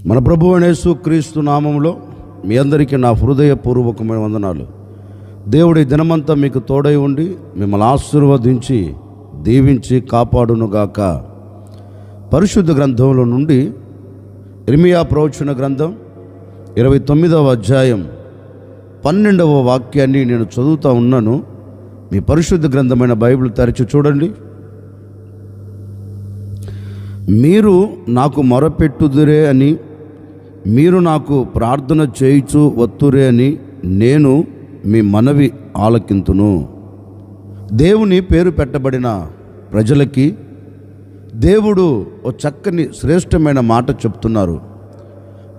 మన ప్రభువు అయిన యేసుక్రీస్తు నామములో మీ అందరికీ నా హృదయపూర్వకమైన వందనాలు. దేవుడి దినమంతా మీకు తోడై ఉండి మిమ్మల్ని ఆశీర్వదించి దీవించి కాపాడునుగాక. పరిశుద్ధ గ్రంథంలో నుండి ఇర్మియా ప్రవచన గ్రంథం 29వ అధ్యాయం 12వ వాక్యాన్ని నేను చదువుతూ ఉన్నాను. మీ పరిశుద్ధ గ్రంథమైన బైబిల్ తెరచి చూడండి. మీరు నాకు మొరపెట్టుదురే అని, మీరు నాకు ప్రార్థన చేయుచు వత్తురే అని నేను మీ మనవి ఆలకింతును. దేవుని పేరు పెట్టబడిన ప్రజలకి దేవుడు ఓ చక్కని శ్రేష్టమైన మాట చెప్తున్నారు.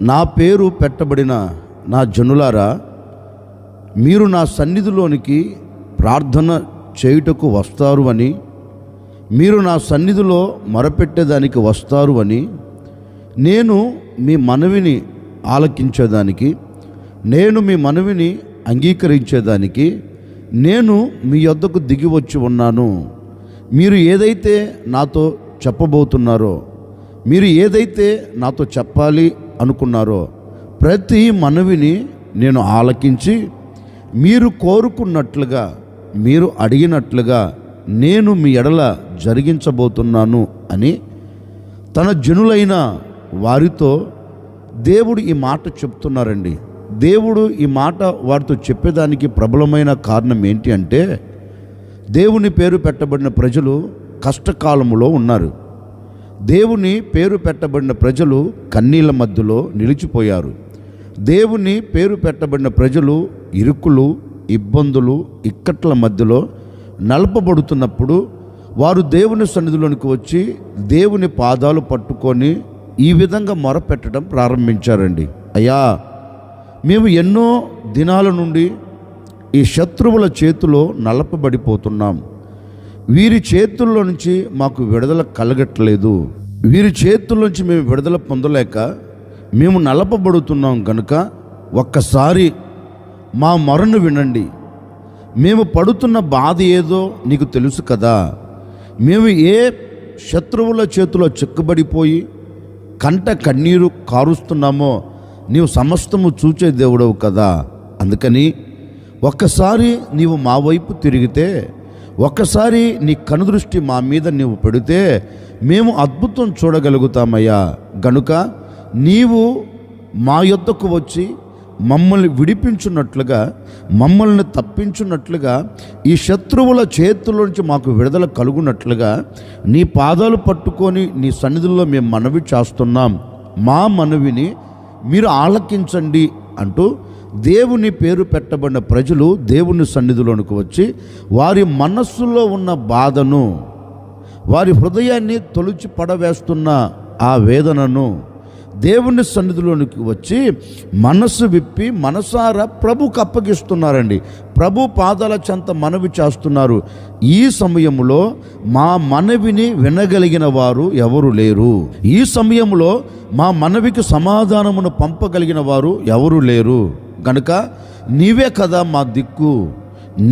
నా పేరు పెట్టబడిన నా జనులారా, మీరు నా సన్నిధిలోనికి ప్రార్థన చేయుటకు వస్తారు అని, మీరు నా సన్నిధిలో మొరపెట్టేదానికి వస్తారు అని, నేను మీ మనవిని ఆలకించేదానికి, నేను మీ మనవిని అంగీకరించేదానికి నేను మీ యొద్దకు దిగి వచ్చి ఉన్నాను. మీరు ఏదైతే నాతో చెప్పబోతున్నారో, మీరు ఏదైతే నాతో చెప్పాలి అనుకున్నారో ప్రతి మనవిని నేను ఆలకించి, మీరు కోరుకున్నట్లుగా, మీరు అడిగినట్లుగా నేను మీ ఎడల జరిగించబోతున్నాను అని తన జనులైన వారితో దేవుడు ఈ మాట చెప్తున్నారండి. దేవుడు ఈ మాట వారితో చెప్పేదానికి ప్రబలమైన కారణం ఏంటి అంటే, దేవుని పేరు పెట్టబడిన ప్రజలు కష్టకాలములో ఉన్నారు. దేవుని పేరు పెట్టబడిన ప్రజలు కన్నీళ్ళ మధ్యలో నిలిచిపోయారు. దేవుని పేరు పెట్టబడిన ప్రజలు ఇరుకులు, ఇబ్బందులు, ఇక్కట్ల మధ్యలో నలపబడుతున్నప్పుడు వారు దేవుని సన్నిధిలోనికి వచ్చి దేవుని పాదాలు పట్టుకొని ఈ విధంగా మొరపెట్టడం ప్రారంభించారండి. అయ్యా, మేము ఎన్నో దినాల నుండి ఈ శత్రువుల చేతిలో నలపబడిపోతున్నాం. వీరి చేతుల్లో నుంచి మాకు విడుదల కలగట్లేదు. వీరి చేతుల నుంచి మేము విడుదల పొందలేక మేము నలపబడుతున్నాం కనుక ఒక్కసారి మా మొరను వినండి. మేము పడుతున్న బాధ ఏదో నీకు తెలుసు కదా. మేము ఏ శత్రువుల చేతిలో చిక్కుబడిపోయి కంట కన్నీరు కారుస్తున్నామో నీవు సమస్తము చూచే దేవుడవు కదా. అందుకని ఒక్కసారి నీవు మా వైపు తిరిగితే, ఒక్కసారి నీ కనుదృష్టి మా మీద నీవు పెడితే మేము అద్భుతం చూడగలుగుతామయ్యా. గనుక నీవు మా యొద్దకు వచ్చి మమ్మల్ని విడిపించున్నట్లుగా, మమ్మల్ని తప్పించున్నట్లుగా, ఈ శత్రువుల చేతుల్లోంచి మాకు విడుదల కలుగునట్లుగా నీ పాదాలు పట్టుకొని నీ సన్నిధిలో మేము మనవి చేస్తున్నాం. మా మనవిని మీరు ఆలకించండి అంటూ దేవుని పేరు పెట్టబడిన ప్రజలు దేవుని సన్నిధిలోనికి వచ్చి వారి మనస్సులో ఉన్న బాధను, వారి హృదయాన్ని తొలిచి పడవేస్తున్న ఆ వేదనను దేవుని సన్నిధిలోనికి వచ్చి మనస్సు విప్పి మనసారా ప్రభుకు అప్పగిస్తున్నారండి. ప్రభు పాదాల చెంత మనవి చేస్తున్నారు. ఈ సమయంలో మా మనవిని వినగలిగిన వారు ఎవరు లేరు. ఈ సమయంలో మా మనవికి సమాధానమును పంపగలిగిన వారు ఎవరు లేరు. కనుక నీవే కదా మా దిక్కు,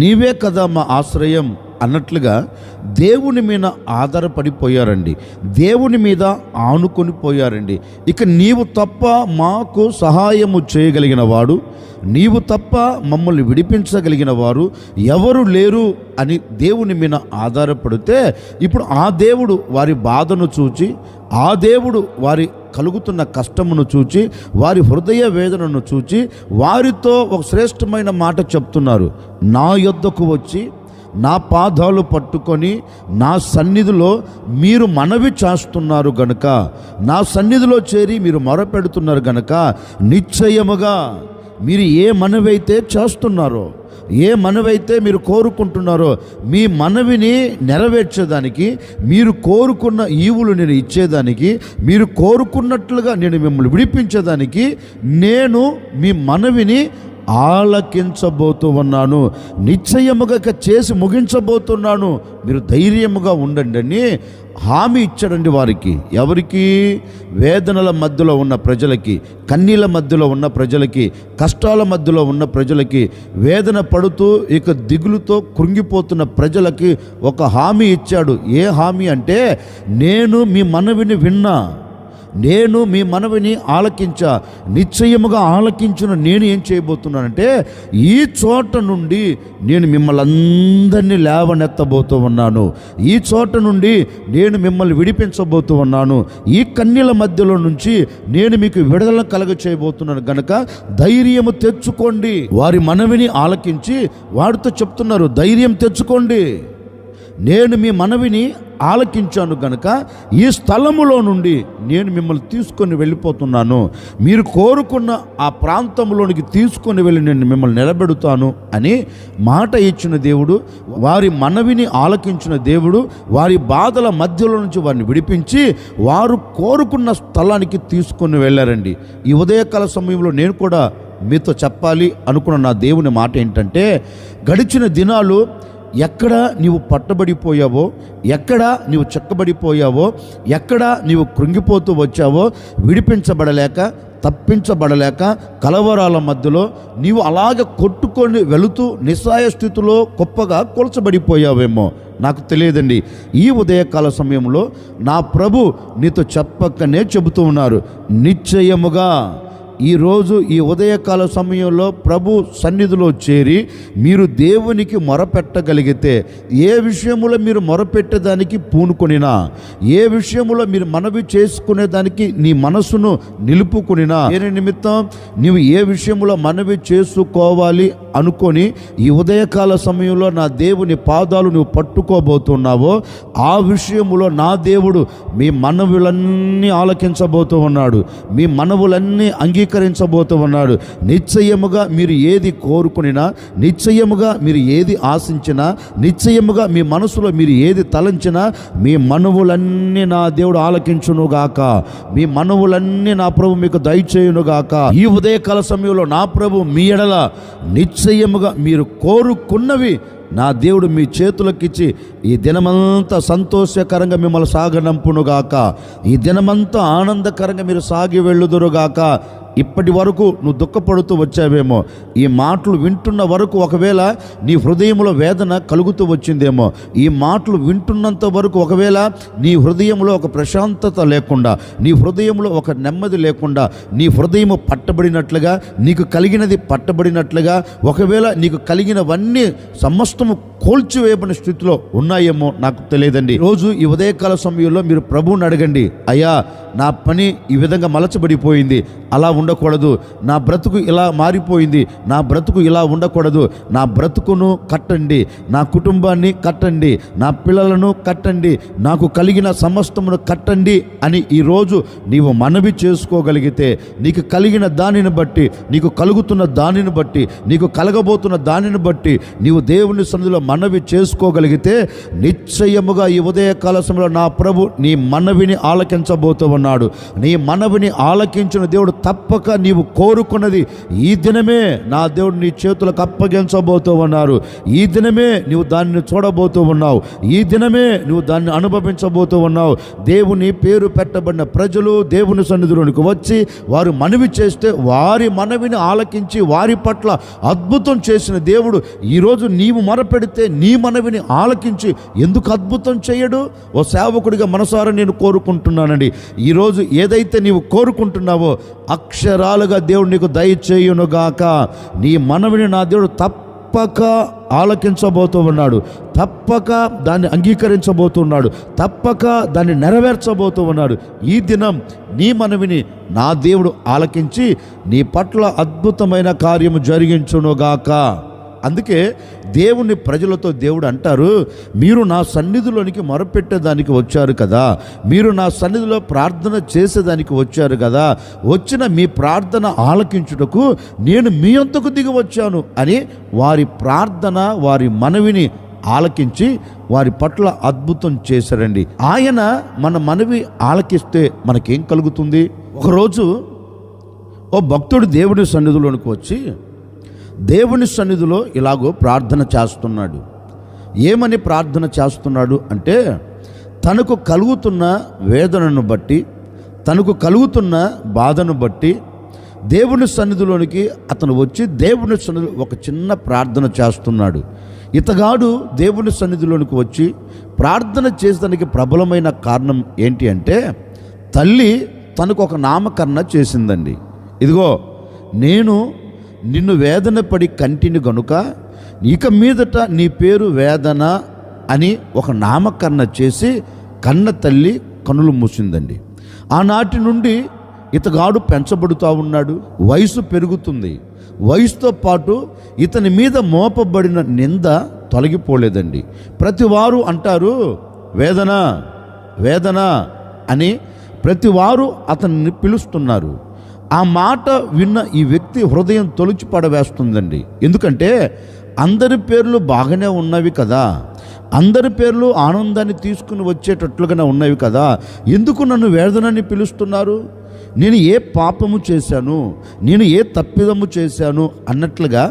నీవే కదా మా ఆశ్రయం అన్నట్లుగా దేవుని మీద ఆధారపడిపోయారండి. దేవుని మీద ఆనుకొని పోయారండి. ఇక నీవు తప్ప మాకు సహాయము చేయగలిగిన వాడు, నీవు తప్ప మమ్మల్ని విడిపించగలిగిన వారు ఎవరు లేరు అని దేవుని మీద ఆధారపడితే, ఇప్పుడు ఆ దేవుడు వారి బాధను చూచి, ఆ దేవుడు వారి కలుగుతున్న కష్టమును చూచి, వారి హృదయ వేదనను చూచి వారితో ఒక శ్రేష్టమైన మాట చెప్తున్నారు. నా యొద్దకు వచ్చి నా పాదాలు పట్టుకొని నా సన్నిధిలో మీరు మనవి చేస్తున్నారు గనుక, నా సన్నిధిలో చేరి మీరు మొరపెడుతున్నారు గనుక, నిశ్చయముగా మీరు ఏ మనవైతే చేస్తున్నారో, ఏ మనవైతే మీరు కోరుకుంటున్నారో మీ మనవిని నెరవేర్చేదానికి, మీరు కోరుకున్న ఈవులు నేను ఇచ్చేదానికి, మీరు కోరుకున్నట్లుగా నేను మిమ్మల్ని విడిపించేదానికి నేను మీ మనవిని ఆలకించబోతూ ఉన్నాను. నిశ్చయముగా చేసి ముగించబోతున్నాను. మీరు ధైర్యముగా ఉండండి అని హామీ ఇచ్చాడండి వారికి. ఎవరికి? వేదనల మధ్యలో ఉన్న ప్రజలకి, కన్నీళ్ళ మధ్యలో ఉన్న ప్రజలకి, కష్టాల మధ్యలో ఉన్న ప్రజలకి, వేదన పడుతూ ఇక దిగులుతో కృంగిపోతున్న ప్రజలకి ఒక హామీ ఇచ్చాడు. ఏ హామీ అంటే, నేను మీ మనవిని విన్నా, నేను మీ మనవిని ఆలకించా, నిశ్చయముగా ఆలకించిన నేను ఏం చేయబోతున్నానంటే ఈ చోట నుండి నేను మిమ్మల్ని అందరినీ లేవనెత్తబోతూ ఉన్నాను. ఈ చోట నుండి నేను మిమ్మల్ని విడిపించబోతూ ఉన్నాను. ఈ కన్యల మధ్యలో నుంచి నేను మీకు విడుదల కలగ చేయబోతున్నాను గనక ధైర్యము తెచ్చుకోండి. వారి మనవిని ఆలకించి వారితో చెప్తున్నారు, ధైర్యం తెచ్చుకోండి, నేను మీ మనవిని ఆలకించాను గనక ఈ స్థలములో నుండి నేను మిమ్మల్ని తీసుకొని వెళ్ళిపోతున్నాను. మీరు కోరుకున్న ఆ ప్రాంతంలోనికి తీసుకొని వెళ్ళి నేను మిమ్మల్ని నిలబెడతాను అని మాట ఇచ్చిన దేవుడు, వారి మనవిని ఆలకించిన దేవుడు వారి బాధల మధ్యలో నుంచి వారిని విడిపించి వారు కోరుకున్న స్థలానికి తీసుకొని వెళ్ళారండి. ఈ ఉదయకాల సమయంలో నేను కూడా మీతో చెప్పాలి అనుకున్న నా దేవుని మాట ఏంటంటే, గడిచిన దినాలు ఎక్కడ నీవు పట్టబడిపోయావో, ఎక్కడ నీవు చెక్కబడిపోయావో, ఎక్కడ నీవు కృంగిపోతూ వచ్చావో, విడిపించబడలేక తప్పించబడలేక కలవరాల మధ్యలో నీవు అలాగే కొట్టుకొని వెళుతూ నిస్సాయ స్థితిలో గొప్పగా కొలచబడిపోయావేమో నాకు తెలియదండి. ఈ ఉదయకాల సమయంలో నా ప్రభు నీతో చెప్పకనే చెబుతూ ఉన్నారు, నిశ్చయముగా ఈరోజు ఈ ఉదయకాల సమయంలో ప్రభు సన్నిధిలో చేరి మీరు దేవునికి మొరపెట్టగలిగితే, ఏ విషయములో మీరు మొరపెట్టేదానికి పూనుకొనినా, ఏ విషయములో మీరు మనవి చేసుకునేదానికి నీ మనసును నిలుపుకొనినా, ఏ నిమిత్తం నీవు ఏ విషయంలో మనవి చేసుకోవాలి అనుకొని ఈ ఉదయకాల సమయంలో నా దేవుని పాదాలు నువ్వు పట్టుకోబోతున్నావో, ఆ విషయములో నా దేవుడు మీ మనవులన్నీ ఆలకించబోతూ ఉన్నాడు, మీ మనవులన్నీ అంగీకరించబోతూ ఉన్నాడు. నిశ్చయముగా మీరు ఏది కోరుకునినా, నిశ్చయముగా మీరు ఏది ఆశించినా, నిశ్చయముగా మీ మనసులో మీరు ఏది తలంచినా మీ మనవులన్నీ నా దేవుడు ఆలకించునుగాక, మీ మనవులన్నీ నా ప్రభు మీకు దయచేయునుగాక. ఈ ఉదయకాల సమయంలో నా ప్రభు మీ ఎడల నిశ్చయముగా మీరు కోరుకున్నవి నా దేవుడు మీ చేతులకిచ్చి ఈ దినమంతా సంతోషకరంగా మిమ్మల్ని సాగనంపునుగాక, ఈ దినమంతా ఆనందకరంగా మీరు సాగి వెళ్ళుదురుగాక. ఇప్పటి వరకు నువ్వు దుఃఖపడుతూ వచ్చావేమో, ఈ మాటలు వింటున్న వరకు ఒకవేళ నీ హృదయంలో వేదన కలుగుతూ వచ్చిందేమో, ఈ మాటలు వింటున్నంత వరకు ఒకవేళ నీ హృదయంలో ఒక ప్రశాంతత లేకుండా, నీ హృదయంలో ఒక నెమ్మది లేకుండా, నీ హృదయము పట్టబడినట్లుగా, నీకు కలిగినది పట్టబడినట్లుగా, ఒకవేళ నీకు కలిగినవన్నీ సమస్తము కోల్చివేయబడిన స్థితిలో ఉన్నాయేమో నాకు తెలియదండి. రోజు ఈ ఉదయకాల సమయంలో మీరు ప్రభువుని అడగండి, అయ్యా నా పని ఈ విధంగా మలచబడిపోయింది, అలా ఉండకూడదు, నా బ్రతుకు ఇలా మారిపోయింది, నా బ్రతుకు ఇలా ఉండకూడదు, నా బ్రతుకును కట్టండి, నా కుటుంబాన్ని కట్టండి, నా పిల్లలను కట్టండి, నాకు కలిగిన సమస్తమును కట్టండి అని ఈరోజు నీవు మనవి చేసుకోగలిగితే, నీకు కలిగిన దానిని బట్టి, నీకు కలుగుతున్న దానిని బట్టి, నీకు కలగబోతున్న దానిని బట్టి నీవు దేవుని సన్నిధిలో మనవి చేసుకోగలిగితే, నిశ్చయముగా ఈ ఉదయకాల సమయంలో నా ప్రభు నీ మనవిని ఆలకించబోతూ ఉన్నాడు. నీ మనవిని ఆలకించిన దేవుడు తప్పక నీవు కోరుకున్నది ఈ దినమే నా దేవుడు నీ చేతులకు అప్పగించబోతూ ఉన్నారు. ఈ దినమే నీవు దానిని చూడబోతూ ఉన్నావు, ఈ దినమే నువ్వు దాన్ని అనుభవించబోతూ ఉన్నావు. దేవుని పేరు పెట్టబడిన ప్రజలు దేవుని సన్నిధిలోనికి వచ్చి వారు మనవి చేస్తే వారి మనవిని ఆలకించి వారి పట్ల అద్భుతం చేసిన దేవుడు ఈరోజు నీవు మొరపెడితే నీ మనవిని ఆలకించి ఎందుకు అద్భుతం చేయడు? ఓ సేవకుడిగా మనసారా నేను కోరుకుంటున్నానండి, ఈరోజు ఏదైతే నీవు కోరుకుంటున్నావో అక్షరాలుగా దేవుడు నీకు దయచేయునుగాక. నీ మనవిని నా దేవుడు తప్పక ఆలకించబోతూ ఉన్నాడు, తప్పక దాన్ని అంగీకరించబోతున్నాడు, తప్పక దాన్ని నెరవేర్చబోతూ ఉన్నాడు. ఈ దినం నీ మనవిని నా దేవుడు ఆలకించి నీ పట్ల అద్భుతమైన కార్యము జరిగించునుగాక. అందుకే దేవుని ప్రజలతో దేవుడు అంటారు, మీరు నా సన్నిధిలోనికి మొరపెట్టేదానికి వచ్చారు కదా, మీరు నా సన్నిధిలో ప్రార్థన చేసేదానికి వచ్చారు కదా, వచ్చిన మీ ప్రార్థన ఆలకించుటకు నేను మీ అంతకు దిగి వచ్చాను అని వారి ప్రార్థన వారి మనవిని ఆలకించి వారి పట్ల అద్భుతం చేశారండి. ఆయన మన మనవి ఆలకిస్తే మనకేం కలుగుతుంది? ఒకరోజు ఓ భక్తుడు దేవుని సన్నిధిలోనికి వచ్చి దేవుని సన్నిధిలో ఇలాగో ప్రార్థన చేస్తున్నాడు. ఏమని ప్రార్థన చేస్తున్నాడు అంటే, తనకు కలుగుతున్న వేదనను బట్టి, తనకు కలుగుతున్న బాధను బట్టి దేవుని సన్నిధిలోనికి అతను వచ్చి దేవుని సన్నిధిలో ఒక చిన్న ప్రార్థన చేస్తున్నాడు. ఇతగాడు దేవుని సన్నిధిలోనికి వచ్చి ప్రార్థన చేసేదానికి ప్రబలమైన కారణం ఏంటి అంటే, తల్లి తనకు ఒక నామకరణ చేసిందండి. ఇదిగో నేను నిన్ను వేదన పడి కంటిని గనుక ఇక మీదట నీ పేరు వేదన అని ఒక నామకరణ చేసి కన్న తల్లి కనులు మూసిందండి. ఆనాటి నుండి ఇతగాడు పెంచబడుతూ ఉన్నాడు. వయసు పెరుగుతుంది. వయసుతో పాటు ఇతని మీద మోపబడిన నింద తొలగిపోలేదండి. ప్రతివారు అంటారు వేదన వేదన అని, ప్రతివారు అతన్ని పిలుస్తున్నారు. ఆ మాట విన్న ఈ వ్యక్తి హృదయం తొలిచి పడవేస్తుందండి. ఎందుకంటే అందరి పేర్లు బాగానే ఉన్నవి కదా, అందరి పేర్లు ఆనందాన్ని తీసుకుని వచ్చేటట్లుగానే ఉన్నవి కదా, ఎందుకు నన్ను వేదనని పిలుస్తున్నారు? నేను ఏ పాపము చేశాను, నేను ఏ తప్పిదము చేశాను అన్నట్లుగా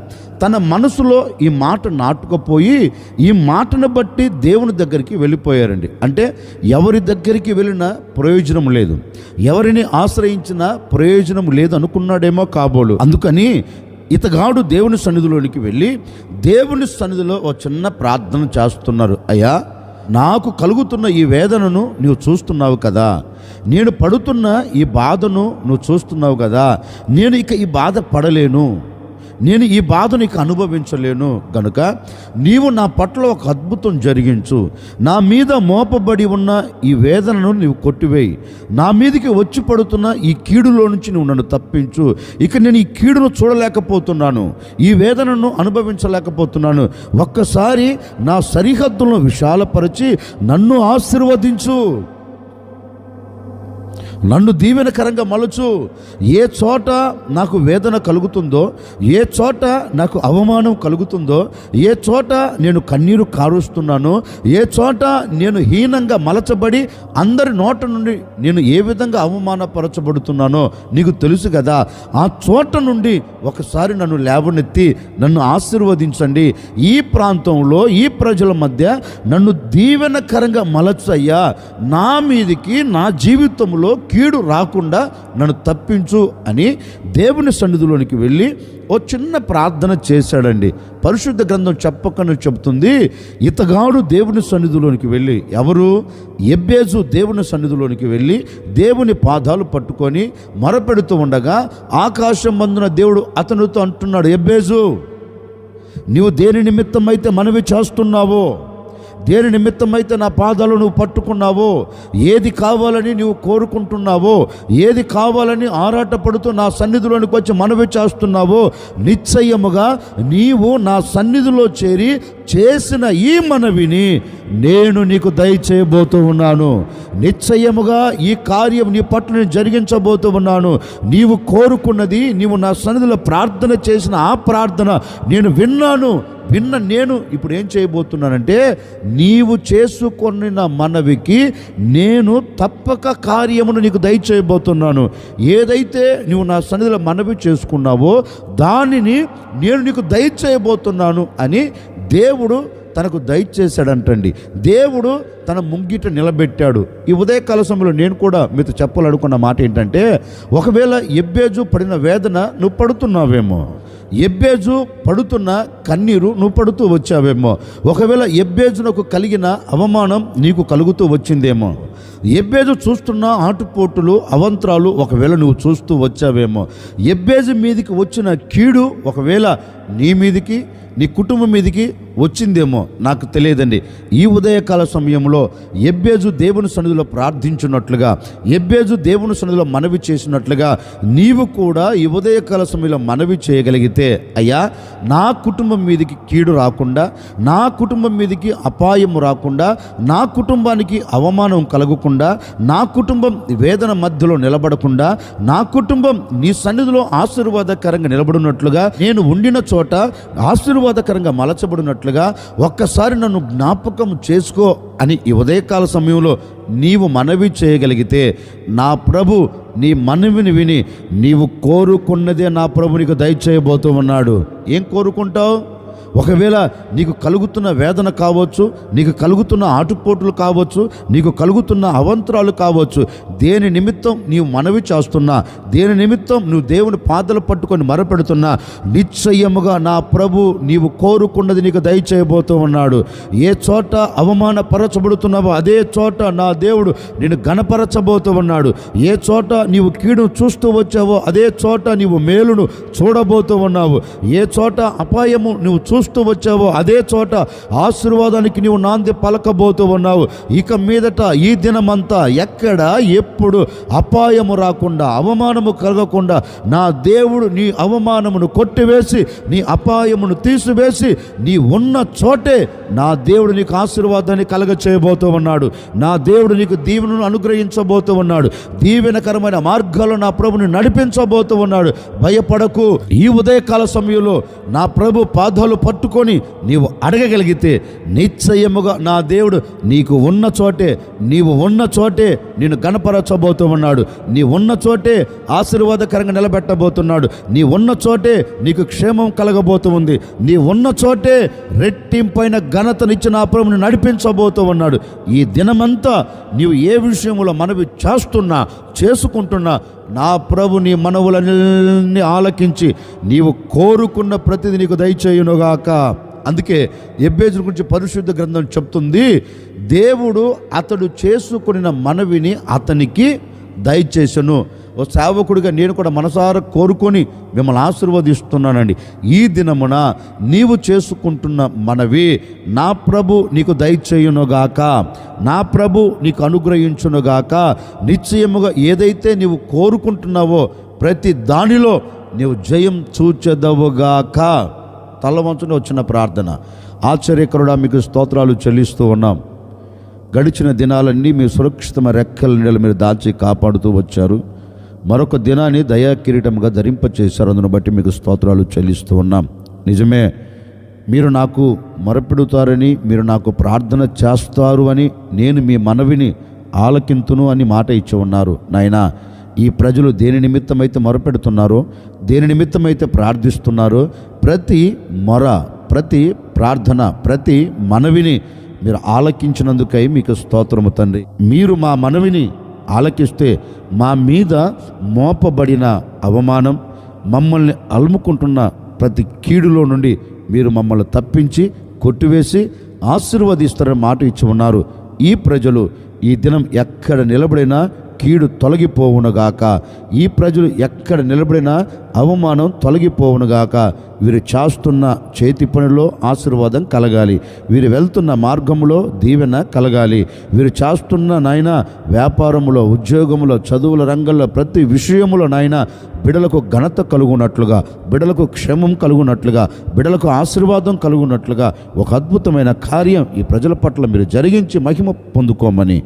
తన మనసులో ఈ మాట నాటుకుపోయి ఈ మాటను బట్టి దేవుని దగ్గరికి వెళ్ళిపోయారండి. అంటే ఎవరి దగ్గరికి వెళ్ళినా ప్రయోజనం లేదు, ఎవరిని ఆశ్రయించినా ప్రయోజనం లేదు అనుకున్నాడేమో కాబోలు. అందుకని ఇతగాడు దేవుని సన్నిధిలోనికి వెళ్ళి దేవుని సన్నిధిలో ఒక చిన్న ప్రార్థన చేస్తున్నారు. అయ్యా, నాకు కలుగుతున్న ఈ వేదనను నీవు చూస్తున్నావు కదా, నేను పడుతున్న ఈ బాధను నువ్వు చూస్తున్నావు కదా, నేను ఇక ఈ బాధ పడలేను, నేను ఈ బాధను ఇక అనుభవించలేను గనుక నీవు నా పట్ల ఒక అద్భుతం జరిగించు, నా మీద మోపబడి ఉన్న ఈ వేదనను నీవు కొట్టివేయి, నా మీదకి వచ్చి పడుతున్న ఈ కీడులో నుంచి నువ్వు నన్ను తప్పించు. ఇక నేను ఈ కీడును చూడలేకపోతున్నాను, ఈ వేదనను అనుభవించలేకపోతున్నాను, ఒక్కసారి నా సరిహద్దులను విశాలపరిచి నన్ను ఆశీర్వదించు, నన్ను దీవెనకరంగా మలుచు. ఏ చోట నాకు వేదన కలుగుతుందో, ఏ చోట నాకు అవమానం కలుగుతుందో, ఏ చోట నేను కన్నీరు కారుస్తున్నానో, ఏ చోట నేను హీనంగా మలచబడి అందరి నోట నుండి నేను ఏ విధంగా అవమానపరచబడుతున్నానో నీకు తెలుసు కదా, ఆ చోట నుండి ఒకసారి నన్ను లేవనెత్తి నన్ను ఆశీర్వదించండి. ఈ ప్రాంతంలో ఈ ప్రజల మధ్య నన్ను దీవెనకరంగా మలచయ్యా, నా మీదికి నా జీవితంలో కీడు రాకుండా నన్ను తప్పించు అని దేవుని సన్నిధిలోనికి వెళ్ళి ఓ చిన్న ప్రార్థన చేశాడండి. పరిశుద్ధ గ్రంథం చెప్పకనే చెబుతుంది, ఇతగాడు దేవుని సన్నిధిలోనికి వెళ్ళి, ఎవరు? ఎబ్బేజు దేవుని సన్నిధిలోనికి వెళ్ళి దేవుని పాదాలు పట్టుకొని మొరపెడుతూ ఉండగా ఆకాశం మందున దేవుడు అతనితో అంటున్నాడు, ఎబ్బేజు, నీవు దేని నిమిత్తమైతే మనవి చేస్తున్నావో, దేని నిమిత్తమైతే నా పాదాలు నువ్వు పట్టుకున్నావో, ఏది కావాలని నువ్వు కోరుకుంటున్నావో, ఏది కావాలని ఆరాటపడుతూ నా సన్నిధిలోనికి వచ్చి మనవి చేస్తున్నావో, నిశ్చయముగా నీవు నా సన్నిధిలో చేరి చేసిన ఈ మనవిని నేను నీకు దయచేయబోతూ ఉన్నాను. నిశ్చయముగా ఈ కార్యం నీ పట్ల నేను జరిగించబోతూ ఉన్నాను. నీవు కోరుకున్నది, నీవు నా సన్నిధిలో ప్రార్థన చేసిన ఆ ప్రార్థన నేను విన్నాను. నేను ఇప్పుడు ఏం చేయబోతున్నానంటే, నీవు చేసుకొనిన మనవికి నేను తప్పక కార్యమును నీకు దయచేయబోతున్నాను. ఏదైతే నువ్వు నా సన్నిధిలో మనవి చేసుకున్నావో దానిని నేను నీకు దయచేయబోతున్నాను అని దేవుడు తనకు దయచేశాడంటండి. దేవుడు తన ముంగిట నిలబెట్టాడు. ఈ ఉదయకాల సమయంలో నేను కూడా మీతో చెప్పాలనుకున్న మాట ఏంటంటే, ఒకవేళ ఎబ్బేజు పడిన వేదన నువ్వు పడుతున్నావేమో, ఎబ్బేజు పడుతున్న కన్నీరు నువ్వు పడుతూ వచ్చావేమో, ఒకవేళ ఎబ్బేజునకు కలిగిన అవమానం నీకు కలుగుతూ వచ్చిందేమో, ఎబ్బేజు చూస్తున్న ఆటుపోటులు అవంతరాలు ఒకవేళ నువ్వు చూస్తూ వచ్చావేమో, ఎబ్బేజు మీదికి వచ్చిన కీడు ఒకవేళ నీ మీదికి నీ కుటుంబం మీదికి వచ్చిందేమో, నాకు తెలియదండి. ఈ ఉదయకాల సమయంలో ఎబ్బేజు దేవుని సన్నిధిలో ప్రార్థించున్నట్లుగా, ఎబ్బేజు దేవుని సన్నిధిలో మనవి చేసినట్లుగా నీవు కూడా ఈ ఉదయకాల సమయంలో మనవి చేయగలిగితే, అయ్యా, నా కుటుంబం మీదికి కీడు రాకుండా, నా కుటుంబం మీదికి అపాయము రాకుండా, నా కుటుంబానికి అవమానం కలగకుండా, నా కుటుంబం వేదన మధ్యలో నిలబడకుండా, నా కుటుంబం నీ సన్నిధిలో ఆశీర్వాదకరంగా నిలబడినట్లుగా, నేను ఉండిన చోట ఆశీర్వాదకరంగా మలచబడినట్లుగా ఒక్కసారి నన్ను జ్ఞాపకం చేసుకో అని ఈ ఉదయకాల సమయంలో నీవు మనవి చేయగలిగితే, నా ప్రభు నీ మనవిని విని నీవు కోరుకున్నదే నా ప్రభు నీకు దయచేయబోతూ ఉన్నాడు. ఏం కోరుకుంటావు? ఒకవేళ నీకు కలుగుతున్న వేదన కావచ్చు, నీకు కలుగుతున్న ఆటుపోటులు కావచ్చు, నీకు కలుగుతున్న అవంతరాలు కావచ్చు, దేని నిమిత్తం నీవు మనవి చేస్తున్నా, దేని నిమిత్తం నువ్వు దేవుని పాదలు పట్టుకొని మరపెడుతున్నా, నిశ్చయముగా నా ప్రభు నీవు కోరుకున్నది నీకు దయచేయబోతూ ఉన్నాడు. ఏ చోట అవమానపరచబడుతున్నావో అదే చోట నా దేవుడు నిన్ను గణపరచబోతూ ఉన్నాడు. ఏ చోట నీవు కీడును చూస్తూ వచ్చావో అదే చోట నీవు మేలును చూడబోతూ ఉన్నావు. ఏ చోట అపాయము నువ్వు చూస్తూ వచ్చావో అదే చోట ఆశీర్వాదానికి నీవు నాంది పలకబోతూ ఉన్నావు. ఇక మీదట ఈ దినమంతా ఎక్కడ ఎప్పుడు అపాయము రాకుండా, అవమానము కలగకుండా నా దేవుడు నీ అవమానమును కొట్టివేసి, నీ అపాయమును తీసివేసి, నీ ఉన్న చోటే నా దేవుడు నీకు ఆశీర్వాదాన్ని కలగ చేయబోతూ ఉన్నాడు. నా దేవుడు నీకు దీవెనను అనుగ్రహించబోతూ ఉన్నాడు. దీవెనకరమైన మార్గాల్లో నా ప్రభుని నడిపించబోతూ ఉన్నాడు. భయపడకు. ఈ ఉదయకాల సమయంలో నా ప్రభు పాదాలు పట్టుకొని నీవు అడగగలిగితే నిశ్చయముగా నా దేవుడు నీకు ఉన్న చోటే, నీవు ఉన్న చోటే నిన్ను గణపరచబోతూ ఉన్నాడు. నీ ఉన్న చోటే ఆశీర్వాదకరంగా నిలబెట్టబోతున్నాడు. నీ ఉన్న చోటే నీకు క్షేమం కలగబోతూ ఉంది. నీ ఉన్న చోటే రెట్టింపైన ఘనతనిచ్చి నా ప్రభుని నడిపించబోతూ ఉన్నాడు. ఈ దినమంతా నీవు ఏ విషయంలో మనవి చేసుకుంటున్నా నా ప్రభు నీ మనవులన్నీ ఆలకించి నీవు కోరుకున్న ప్రతిదీ నీకు దయచేయునుగాక. అందుకే ఎబ్బేజు గురించి పరిశుద్ధ గ్రంథం చెప్తుంది, దేవుడు అతడు చేసుకున్న మనవిని అతనికి దయచేసను. ఓ సేవకుడిగా నేను కూడా మనసారా కోరుకొని మిమ్మల్ని ఆశీర్వదిస్తున్నానండి. ఈ దినమున నీవు చేసుకుంటున్న మనవి నా ప్రభు నీకు దయచేయునుగాక, నా ప్రభు నీకు అనుగ్రహించునుగాక. నిశ్చయముగా ఏదైతే నీవు కోరుకుంటున్నావో ప్రతి దానిలో నీవు జయం చూచెదవుగాక. తలవంచుని వచ్చిన ప్రార్థన. ఆశ్చర్యకరుడా మీకు స్తోత్రాలు చెల్లిస్తూ ఉన్నాం. గడిచిన దినాలన్నీ మీ సురక్షితమైన రెక్కల నీడలు మీరు దాచి కాపాడుతూ వచ్చారు. మరొక దినాన్ని దయా కిరీటంగా ధరింపచేశారు. అందును బట్టి మీకు స్తోత్రాలు చెల్లిస్తూ ఉన్నాం. నిజమే, మీరు నాకు మొరపెడుతారని, మీరు నాకు ప్రార్థన చేస్తారు అని నేను మీ మనవిని ఆలకింతును అని మాట ఇచ్చి ఉన్నారు. నాయనా, ఈ ప్రజలు దేని నిమిత్తమైతే మొరపెడుతున్నారో, దేని నిమిత్తమైతే ప్రార్థిస్తున్నారో ప్రతి మొర, ప్రతి ప్రార్థన, ప్రతి మనవిని మీరు ఆలకించినందుకై మీకు స్తోత్రము తండ్రి. మీరు మా మనవిని ఆలకిస్తే మా మీద మోపబడిన అవమానం, మమ్మల్ని అలుముకుంటున్న ప్రతి కీడులో నుండి మీరు మమ్మల్ని తప్పించి కొట్టివేసి ఆశీర్వదిస్తారని మాట ఇచ్చి ఉన్నారు. ఈ ప్రజలు ఈ దినం ఎక్కడ నిలబడినా కీడు తొలగిపోవునుగాక. ఈ ప్రజలు ఎక్కడ నిలబడినా అవమానం తొలగిపోవునుగాక. వీరు చేస్తున్న చేతి పనిలో ఆశీర్వాదం కలగాలి. వీరు వెళ్తున్న మార్గంలో దీవెన కలగాలి. వీరు చేస్తున్న నాయన వ్యాపారంలో, ఉద్యోగంలో, చదువుల రంగంలో ప్రతి విషయంలో నాయన బిడలకు ఘనత కలుగునట్లుగా, బిడలకు క్షేమం కలుగునట్లుగా, బిడలకు ఆశీర్వాదం కలుగునట్లుగా ఒక అద్భుతమైన కార్యం ఈ ప్రజల పట్ల మీరు జరిగించి మహిమ పొందుకోమని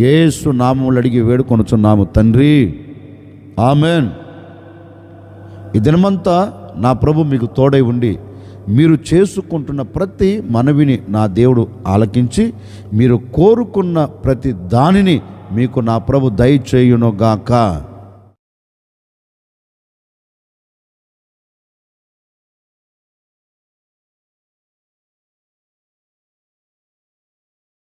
యేసు నామములో అడిగి వేడుకొనుచున్నాము తండ్రి. ఆమెన్. ఈ దినమంతా నా ప్రభు మీకు తోడై ఉండి మీరు చేసుకుంటున్న ప్రతి మనవిని నా దేవుడు ఆలకించి మీరు కోరుకున్న ప్రతి దానిని మీకు నా ప్రభు దయచేయునుగాక.